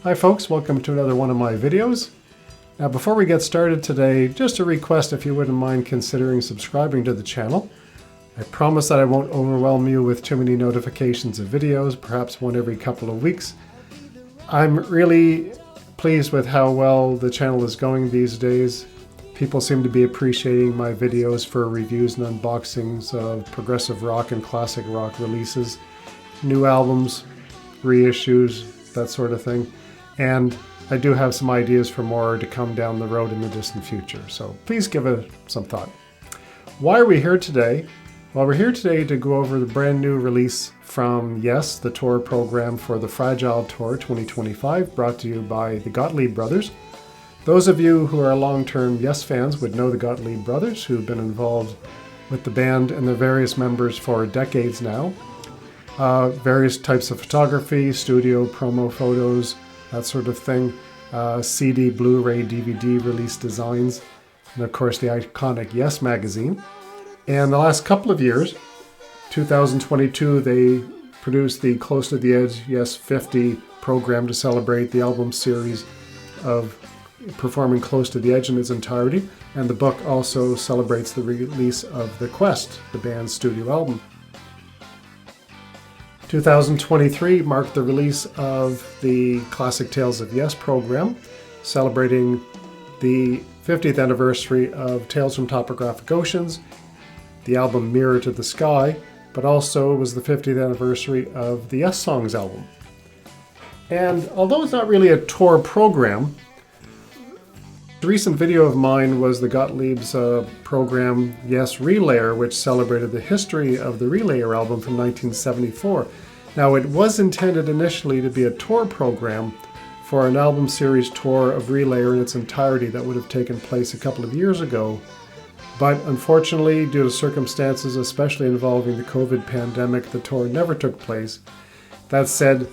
Hi folks, welcome to another one of my videos. Now before we get started today, just a request if you wouldn't mind considering subscribing to the channel. I promise that I won't overwhelm you with too many notifications of videos, perhaps one every couple of weeks. I'm really pleased with how well the channel is going these days. People seem to be appreciating my videos for reviews and unboxings of progressive rock and classic rock releases, new albums, reissues, that sort of thing. And I do have some ideas for more to come down the road in the distant future, so please give it some thought. Why are we here today? Well, we're here today to go over the brand new release from Yes, the tour program for the Fragile Tour 2025, brought to you by the Gottlieb Brothers. Those of you who are long-term Yes fans would know the Gottlieb Brothers, who've been involved with the band and their various members for decades now. Various types of photography, studio, promo photos, that sort of thing, CD, Blu-ray, DVD release designs, and of course the iconic Yes magazine. And the last couple of years, 2022, they produced the Close to the Edge Yes 50 program to celebrate the album series of performing Close to the Edge in its entirety, and the book also celebrates the release of The Quest, the band's studio album. 2023 marked the release of the Classic Tales of Yes program, celebrating the 50th anniversary of Tales from Topographic Oceans, the album Mirror to the Sky, but also was the 50th anniversary of the Yes Songs album. And although it's not really a tour program, a recent video of mine was the Gottlieb's program Yes Relayer, which celebrated the history of the Relayer album from 1974. Now, it was intended initially to be a tour program for an album series tour of Relayer in its entirety that would have taken place a couple of years ago. But unfortunately, due to circumstances especially involving the COVID pandemic, the tour never took place. That said,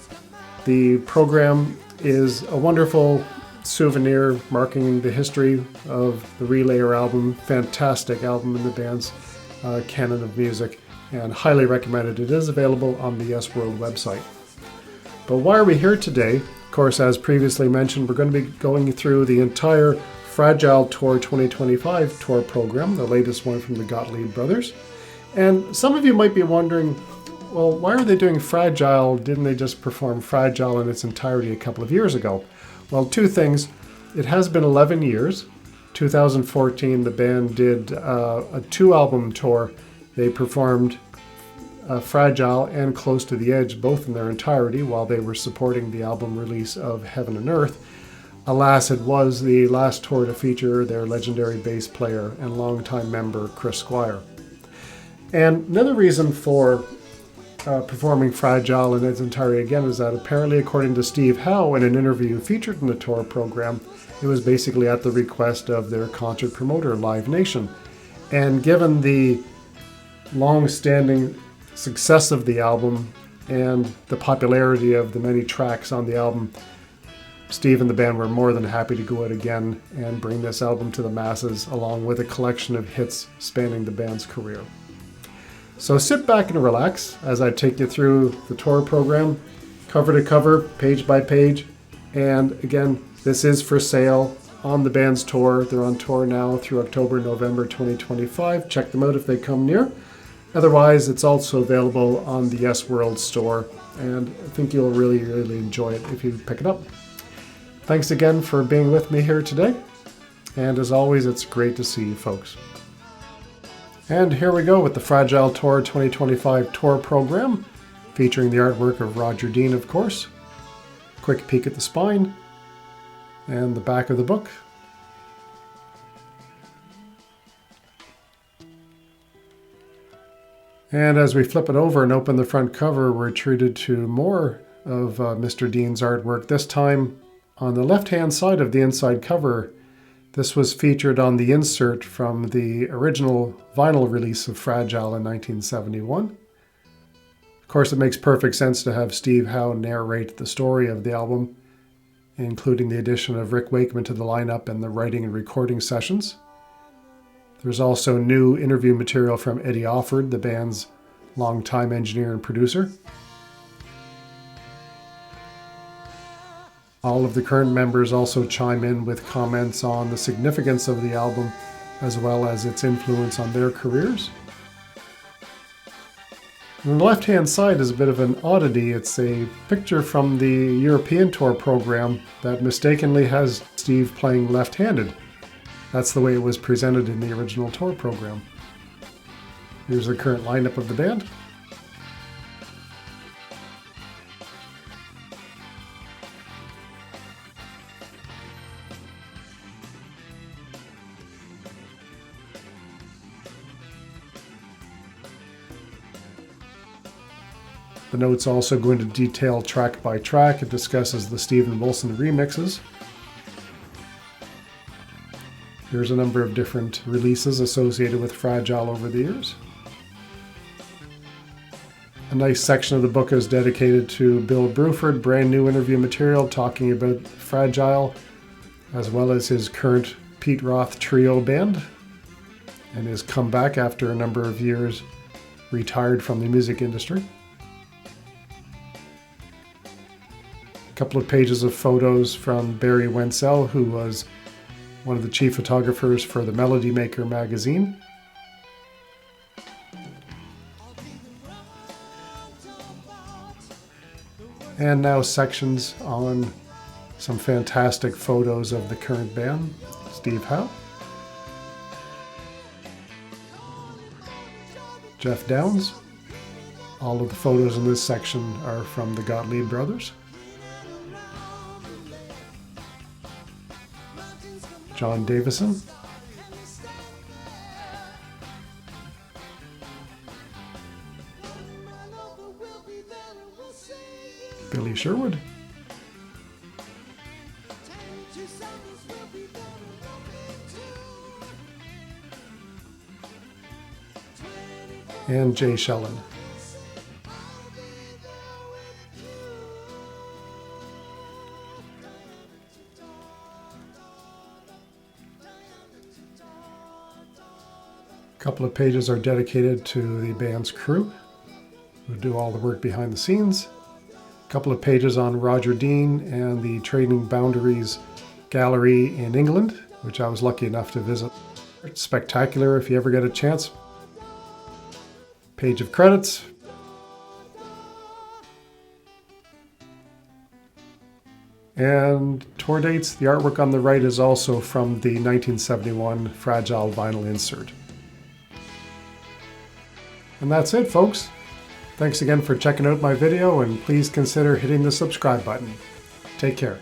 the program is a wonderful souvenir marking the history of the Relayer album. Fantastic album in the band's canon of music, and highly recommended. It is available on the Yes World website. But why are we here today? Of course, as previously mentioned, we're going to be going through the entire Fragile Tour 2025 tour program, the latest one from the Gottlieb Brothers. And some of you might be wondering, well, why are they doing Fragile? Didn't they just perform Fragile in its entirety a couple of years ago? Well, two things. It has been 11 years. 2014, the band did a two-album tour. They performed Fragile and Close to the Edge, both in their entirety, while they were supporting the album release of Heaven and Earth. Alas, it was the last tour to feature their legendary bass player and longtime member, Chris Squire. And another reason for performing Fragile in its entirety again is that apparently, according to Steve Howe in an interview featured in the tour program, it was basically at the request of their concert promoter, Live Nation. And given the long-standing success of the album and the popularity of the many tracks on the album, Steve and the band were more than happy to go out again and bring this album to the masses, along with a collection of hits spanning the band's career. So sit back and relax as I take you through the tour program, cover to cover, page by page. And again, this is for sale on the band's tour. They're on tour now through October, November 2025. Check them out if they come near. Otherwise, it's also available on the Yes World store, and I think you'll really, really enjoy it if you pick it up. Thanks again for being with me here today. And as always, it's great to see you folks. And here we go with the Fragile Tour 2025 tour program, featuring the artwork of Roger Dean, of course. Quick peek at the spine and the back of the book. And as we flip it over and open the front cover, we're treated to more of Mr. Dean's artwork, this time on the left-hand side of the inside cover. This was featured on the insert from the original vinyl release of Fragile in 1971. Of course, it makes perfect sense to have Steve Howe narrate the story of the album, including the addition of Rick Wakeman to the lineup and the writing and recording sessions. There's also new interview material from Eddy Offord, the band's longtime engineer and producer. All of the current members also chime in with comments on the significance of the album as well as its influence on their careers. On the left-hand side is a bit of an oddity. It's a picture from the European tour program that mistakenly has Steve playing left-handed. That's the way it was presented in the original tour program. Here's the current lineup of the band. The note's also going to detail track by track. It discusses the Steven Wilson remixes. Here's a number of different releases associated with Fragile over the years. A nice section of the book is dedicated to Bill Bruford, brand new interview material talking about Fragile, as well as his current Pete Roth Trio band, and his comeback after a number of years retired from the music industry. A couple of pages of photos from Barry Wenzel, who was one of the chief photographers for the Melody Maker magazine. And now sections on some fantastic photos of the current band, Steve Howe, Geoff Downes. All of the photos in this section are from the Gottlieb brothers. Jon Davison, Billy Sherwood, and Jay Schellen. A couple of pages are dedicated to the band's crew, who do all the work behind the scenes. A couple of pages on Roger Dean and the Trading Boundaries Gallery in England, which I was lucky enough to visit. It's spectacular if you ever get a chance. Page of credits. And tour dates. The artwork on the right is also from the 1971 Fragile vinyl insert. And that's it, folks. Thanks again for checking out my video, and please consider hitting the subscribe button. Take care.